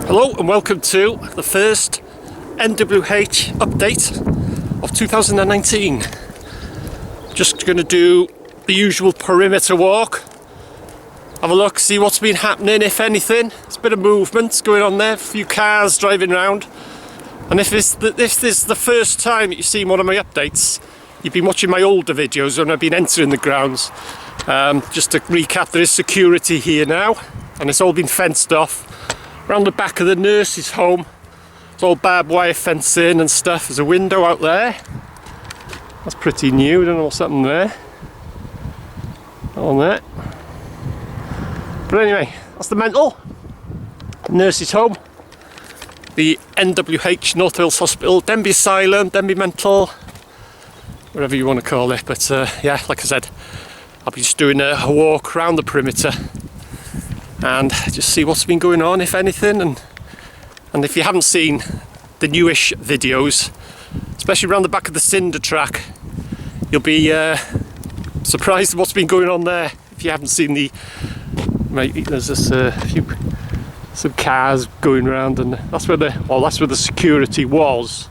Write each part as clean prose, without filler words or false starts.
Hello and welcome to the first NWH update of 2019. Just going to do the usual perimeter walk, have a look, see what's been happening, if anything. There's a bit of movement going on there, a few cars driving around. And if this is the first time that you've seen one of my updates, you've been watching my older videos when I've been entering the grounds. Just to recap, there is security here now, and it's all been fenced off. Around the back of the nurse's home, it's all barbed wire fencing and stuff. There's a window out there. That's pretty new, I don't know what's happened there. Not on there. But anyway, that's the mental. Nurse's home. The NWH, North Wales Hospital, Denbigh Asylum, Denbigh Mental, whatever you want to call it. But yeah, like I said, I'll be just doing a walk around the perimeter and just see what's been going on, if anything. And if you haven't seen the newish videos, especially around the back of the cinder track, you'll be surprised at what's been going on there. If you haven't seen there's this some cars going around, and that's where the security was.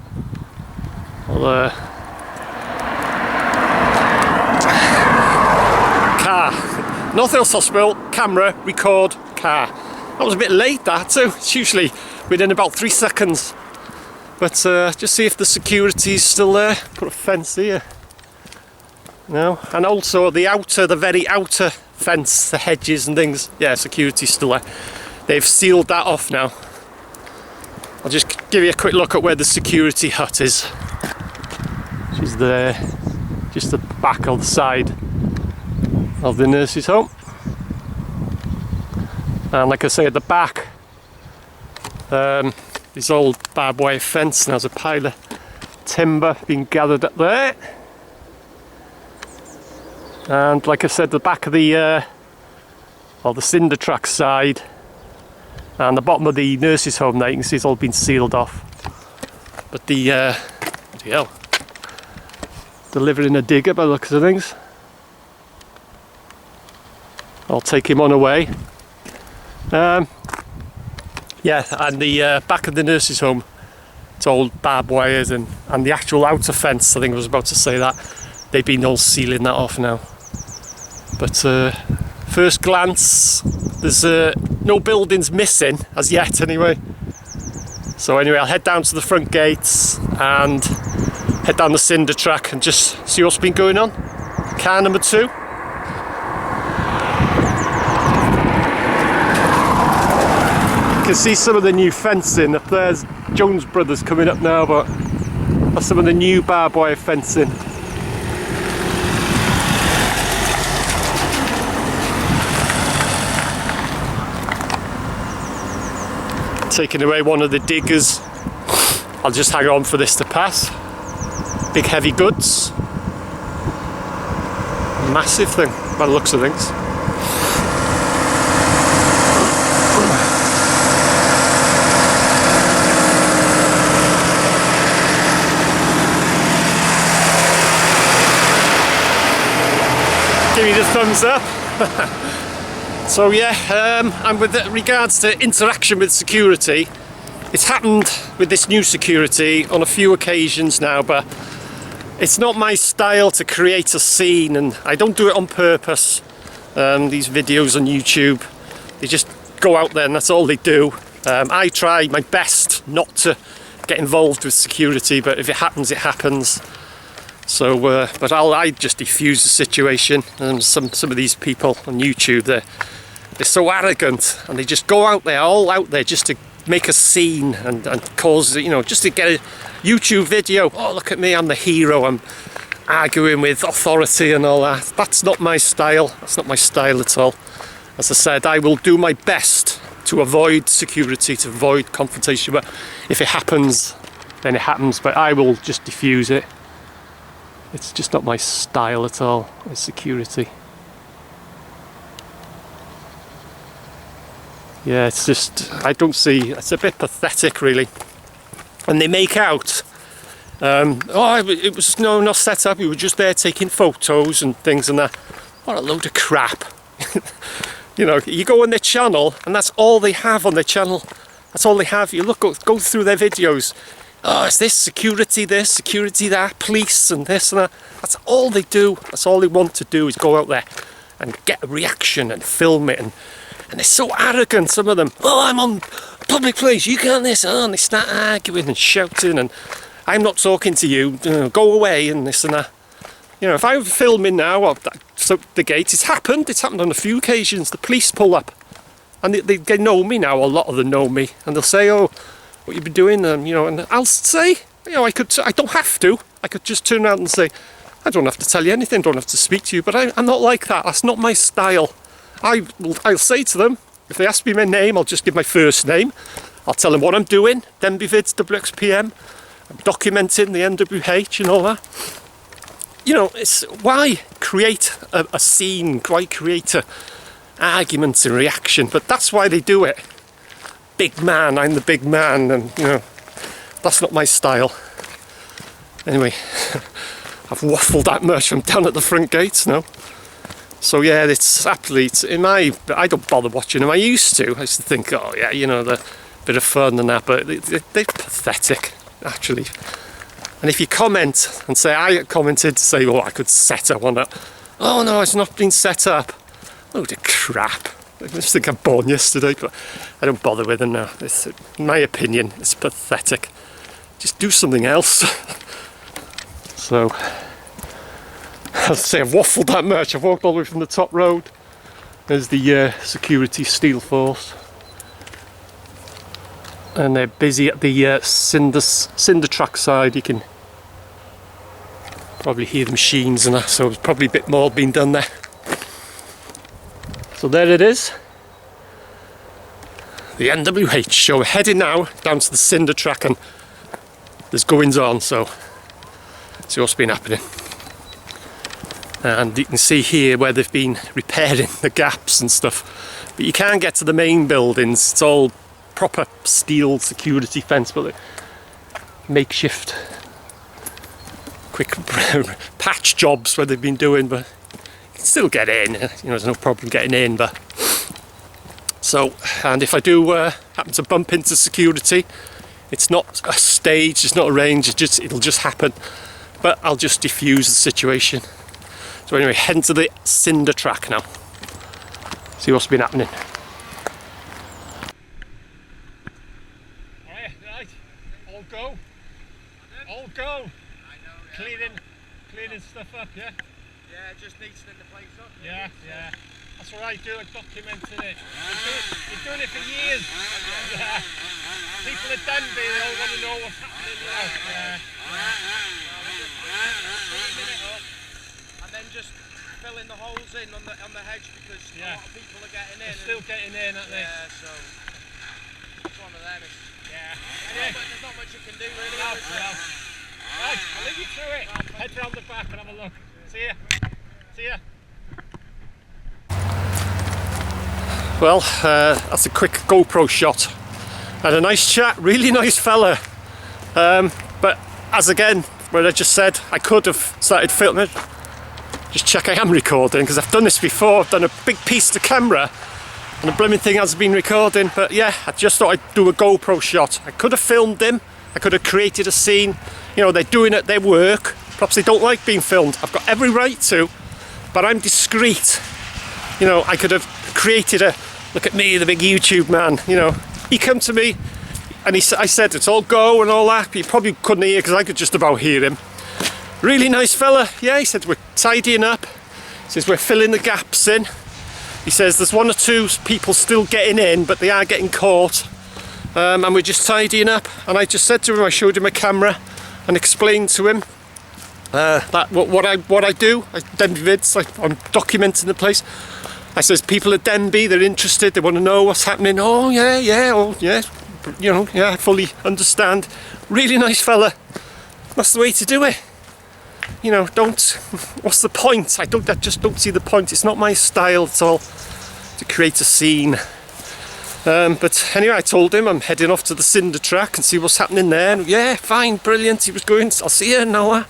Well, car. North Wales Hospital, camera, record, car. That was a bit late, that too. It's usually within about 3 seconds. But just see if the security's still there. Put a fence here. No, and also the very outer fence, the hedges and things. Yeah, security's still there. They've sealed that off now. I'll just give you a quick look at where the security hut is. Which is there, just the back of the side of the nurse's home. And like I say, at the back, this old barbed wire fence, and there's a pile of timber being gathered up there. And like I said, the back of the cinder track side and the bottom of the nurse's home there, you can see it's all been sealed off. But bloody hell, delivering a digger by the looks of things. I'll take him on away. Yeah, and the back of the nurse's home, it's all barbed wires, and the actual outer fence, I think I was about to say that, they've been all sealing that off now. But first glance, there's no buildings missing, as yet anyway. So anyway, I'll head down to the front gates and head down the cinder track and just see what's been going on. Car number 2. You can see some of the new fencing up there's Jones Brothers coming up now, but that's some of the new barbed wire fencing. Taking away one of the diggers. I'll just hang on for this to pass. Big heavy goods. Massive thing by the looks of things. Give me the thumbs up. So yeah, and with regards to interaction with security, it's happened with this new security on a few occasions now, but it's not my style to create a scene, and I don't do it on purpose. These videos on YouTube, they just go out there and that's all they do. I try my best not to get involved with security, but if it happens, it happens. So, but I just defuse the situation. And some of these people on YouTube, they're so arrogant, and they just go out there, all out there, just to make a scene and cause, just to get a YouTube video. Oh, look at me, I'm the hero. I'm arguing with authority and all that. That's not my style. That's not my style at all. As I said, I will do my best to avoid security, to avoid confrontation. But if it happens, then it happens. But I will just diffuse it. It's just not my style at all, it's security. Yeah, it's just, I don't see, it's a bit pathetic really. And they make out, it was not set up, we were just there taking photos and things and that. What a load of crap. You know, you go on their channel and that's all they have on their channel. That's all they have. You look, go through their videos. Oh, it's this, security that, police and this and that. That's all they do. That's all they want to do is go out there and get a reaction and film it. And they're so arrogant, some of them. Oh, I'm on public place, you can't this. Oh, and they start arguing and shouting and I'm not talking to you, go away and this and that. You know, if I'm filming now, so the gate, it's happened on a few occasions. The police pull up and they know me now, a lot of them know me, and they'll say, oh, what you been doing? You know, and I'll say, you know, I don't have to. I could just turn around and say, I don't have to tell you anything, don't have to speak to you, but I'm not like that. That's not my style. I'll say to them, if they ask me my name, I'll just give my first name. I'll tell them what I'm doing, Denbigh Vids, WXPM. I'm documenting the NWH and all that. You know, it's why create a scene, why create arguments and reaction, but that's why they do it. Big man, I'm the big man, and you know, that's not my style. Anyway, I've waffled that much. I'm down at the front gates now. So yeah, it's athletes. I don't bother watching them. I used to think, oh yeah, you know, they're a bit of fun and that, but they're pathetic, actually. And if you comment and say, I commented to say, oh, I could set up on that. Oh no, it's not been set up. Load of crap. I just think I'm born yesterday, but I don't bother with them now. In my opinion, it's pathetic. Just do something else. So, I'll say I've waffled that much. I've walked all the way from the top road. There's the security steel force. And they're busy at the cinder track side. You can probably hear the machines and that, so there's probably a bit more being done there. So there it is, the NWH. So we're heading now down to the cinder track and there's goings on, so see what's been happening. And you can see here where they've been repairing the gaps and stuff, but you can't get to the main buildings. It's all proper steel security fence, but makeshift quick patch jobs where they've been doing, but you can still get in, you know, there's no problem getting in. But so, and if I do happen to bump into security, it's not a stage, it's not arranged, it'll just happen, but I'll just diffuse the situation. So anyway, heading to the cinder track now, see what's been happening. Right, all go. All go. Cleaning stuff up, yeah? Yeah, it just needs to the place up. Yeah, yeah. That's what I do, I'm documenting it. You're doing it for years. Yeah. People at Denbigh, they all want to know what's happening now. Yeah. And then just filling the holes in on the hedge, because a lot of people are getting in. They're still getting in, aren't they? Yeah, so it's one of them. Yeah. There's not much you can do really. No. Right, I'll leave you through it. Head round the back and have a look. See ya. See ya. Well, that's a quick GoPro shot. Had a nice chat, really nice fella. But as again, what I just said, I could have started filming. Just check I am recording, because I've done this before. I've done a big piece to camera and the blooming thing has been recording. But yeah, I just thought I'd do a GoPro shot. I could have filmed him. I could have created a scene. You know, they're doing it, their work. Perhaps they don't like being filmed. I've got every right to, but I'm discreet. You know, I could have created a, look at me, the big YouTube man, you know. He come to me and I said, it's all go and all that. He probably couldn't hear because I could just about hear him. Really nice fella. Yeah, he said, we're tidying up. He says, we're filling the gaps in. He says, there's one or two people still getting in, but they are getting caught. And we're just tidying up. And I just said to him, I showed him a camera and explained to him that what I do, Denbigh Vids, I'm documenting the place. I says, people at Denbigh, they're interested, they want to know what's happening. Oh yeah, you know, yeah, I fully understand. Really nice fella. That's the way to do it. You know, what's the point? I just don't see the point. It's not my style at all to create a scene. But anyway, I told him I'm heading off to the cinder track and see what's happening there. And yeah, fine, brilliant. He was going, I'll see you now.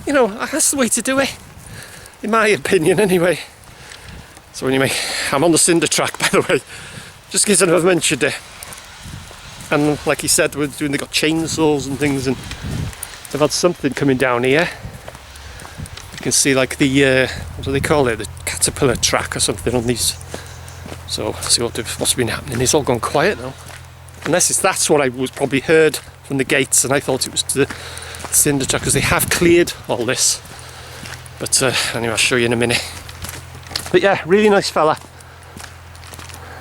You know, that's the way to do it, in my opinion, anyway. So anyway, I'm on the cinder track, by the way, just in case I never mentioned it. and like he said, they've got chainsaws and things, and they've had something coming down here. You can see like the what do they call it, the caterpillar track or something on these. So see what's been happening. It's all gone quiet now, unless that's what I was probably heard from the gates, and I thought it was the cinder track, because they have cleared all this. But anyway, I'll show you in a minute. But yeah, really nice fella.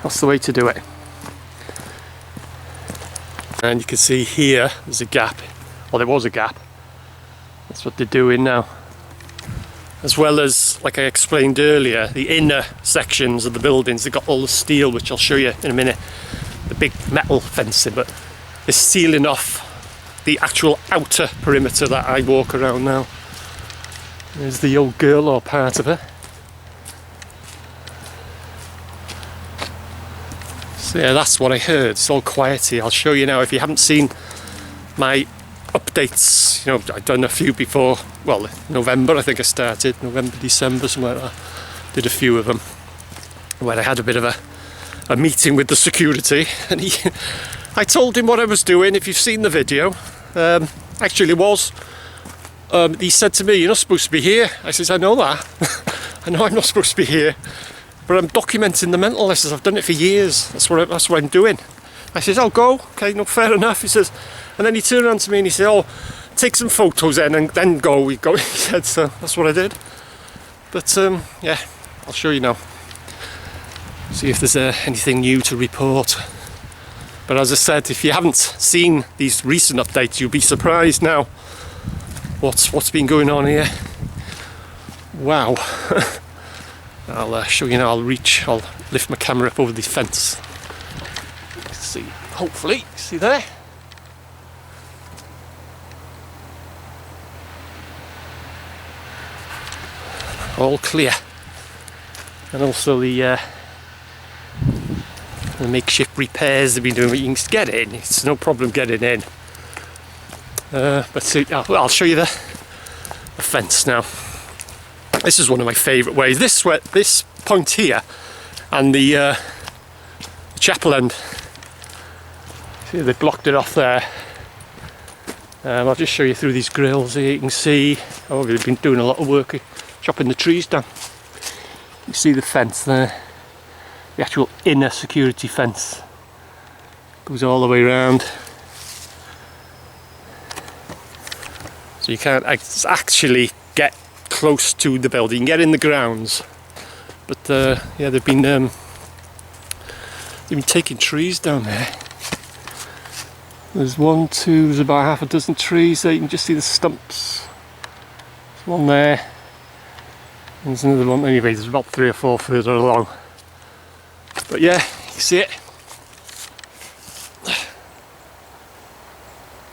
That's the way to do it. And you can see here there's a gap, well, there was a gap. That's what they're doing now. As well as, like I explained earlier, the inner sections of the buildings, they've got all the steel, which I'll show you in a minute, the big metal fencing, but they're sealing off the actual outer perimeter that I walk around now. There's the old girl, or part of her. So yeah, that's what I heard. It's all quiet here. I'll show you now. If you haven't seen my updates, you know, I've done a few before, well, November I think I started, November, December, something like that. Did a few of them, where I had a bit of a meeting with the security, and I told him what I was doing. If you've seen the video, actually it was, he said to me, "You're not supposed to be here." I says, "I know that." I know I'm not supposed to be here, but I'm documenting the mental. I says, "I've done it for years. That's what I'm doing." I says, "I'll go." Okay, no, fair enough. He says, and then he turned around to me and he said, "Oh, take some photos then and then go." We go. He said, so that's what I did. But yeah, I'll show you now. See if there's anything new to report. But as I said, if you haven't seen these recent updates, you'll be surprised now what's been going on here. Wow. I'll show you now. I'll lift my camera up over the fence. See, hopefully, see there. All clear. And also the makeshift repairs they've been doing. You can get in, it's no problem getting in. But see, I'll show you the fence now. This is one of my favourite ways. This point here and the chapel end. See, they blocked it off there. I'll just show you through these grills here. You can see, oh, they've been doing a lot of work chopping the trees down. You see the fence there, the actual inner security fence goes all the way around, so you can't actually get close to the building. You can get in the grounds, but yeah, they've been taking trees down there. There's there's about half a dozen trees there. You can just see the stumps. There's one there. There's another one, anyway, there's about 3 or 4 further along. But yeah, you see it.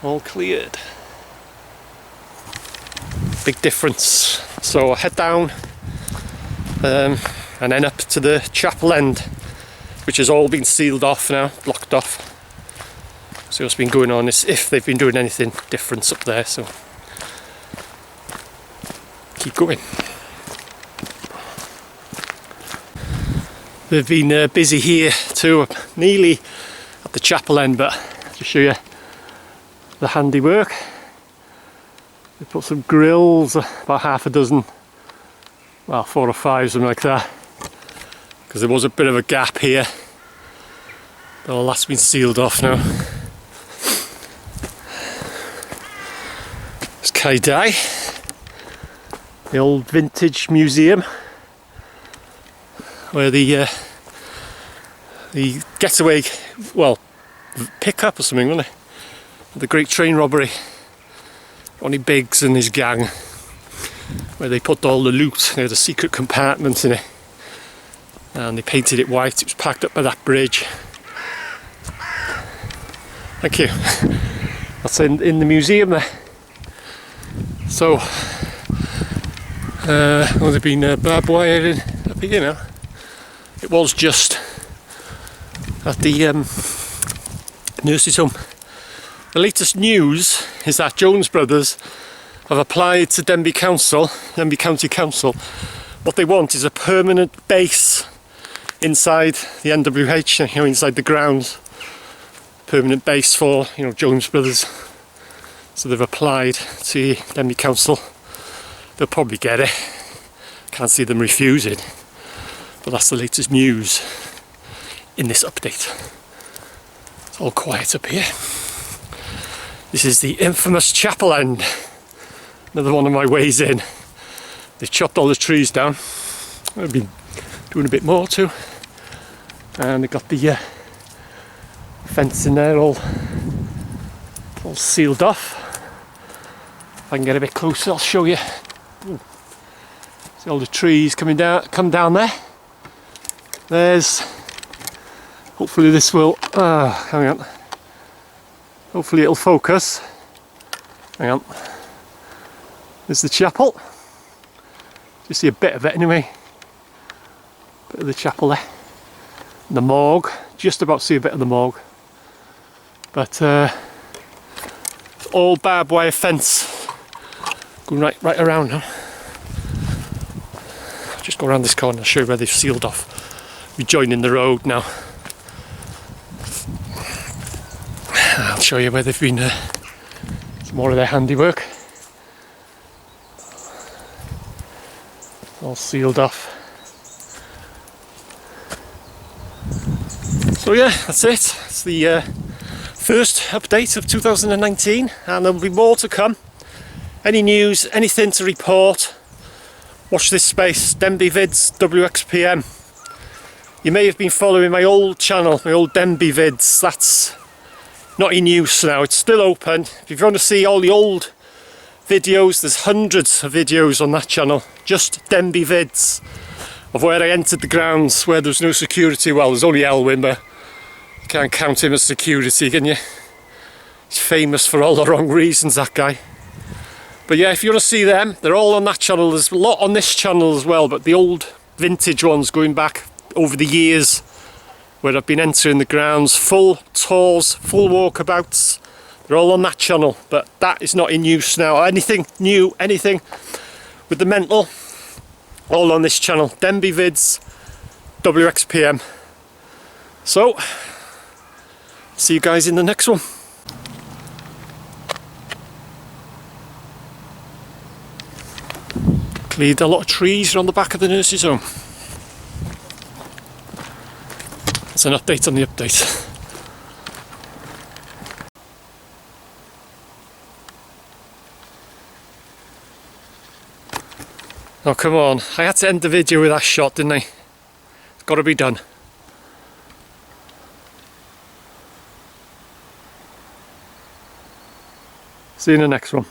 All cleared. Big difference. So I'll head down and then up to the chapel end, which has all been sealed off now, blocked off. So what's been going on is if they've been doing anything different up there, so keep going. They've been busy here too, nearly at the chapel end, but to show you the handiwork. They put some grills, about half a dozen, well, 4 or 5, something like that, because there was a bit of a gap here. But all that's been sealed off now. It's Denbigh, the old vintage museum, where the getaway, well, pickup or something, wasn't it? The Great Train Robbery. Ronnie Biggs and his gang, where they put all the loot. They had a secret compartment in it, and they painted it white. It was packed up by that bridge. Thank you. That's in the museum there. So, well, there's been barbed wire up here now. It was just at the nurse's home. The latest news is that Jones Brothers have applied to Denbigh County Council. What they want is a permanent base inside the NWH, you know, inside the grounds. permanent base for, you know, Jones Brothers. So they've applied to Denbigh Council. They'll probably get it. Can't see them refusing. But that's the latest news in this update. It's all quiet up here. This is the infamous chapel end. Another one of my ways in. They've chopped all the trees down. I've been doing a bit more too. And they've got the fence in there all sealed off. If I can get a bit closer, I'll show you. Ooh. See all the trees come down there. There's, hopefully this will, hang on. Hopefully it'll focus. Hang on. There's the chapel. You see a bit of it anyway. Bit of the chapel there. And the morgue. Just about see a bit of the morgue. But all barbed wire fence. Going right around now. Just go around this corner, I'll show you where they've sealed off. We're joining the road now. I'll show you where they've been, some more of their handiwork. All sealed off. So yeah, that's it. It's the first update of 2019, and there'll be more to come. Any news, anything to report, watch this space, Denbigh Vids, WXPM. You may have been following my old channel, my old Denbigh Vids. That's not in use now, it's still open. If you want to see all the old videos, there's hundreds of videos on that channel. Just Denbigh Vids of where I entered the grounds where there's no security. Well, there's only Elwyn, but you can't count him as security, can you? He's famous for all the wrong reasons, that guy. But yeah, if you want to see them, they're all on that channel. There's a lot on this channel as well, but the old vintage ones going back over the years where I've been entering the grounds, full tours, full walkabouts, they're all on that channel, but that is not in use now. Anything new, anything with the mental, all on this channel, Denbigh Vids, WXPM. So, see you guys in the next one. Cleared a lot of trees around the back of the nurse's home. It's an update on the update. Oh come on, I had to end the video with that shot, didn't I? It's got to be done. See you in the next one.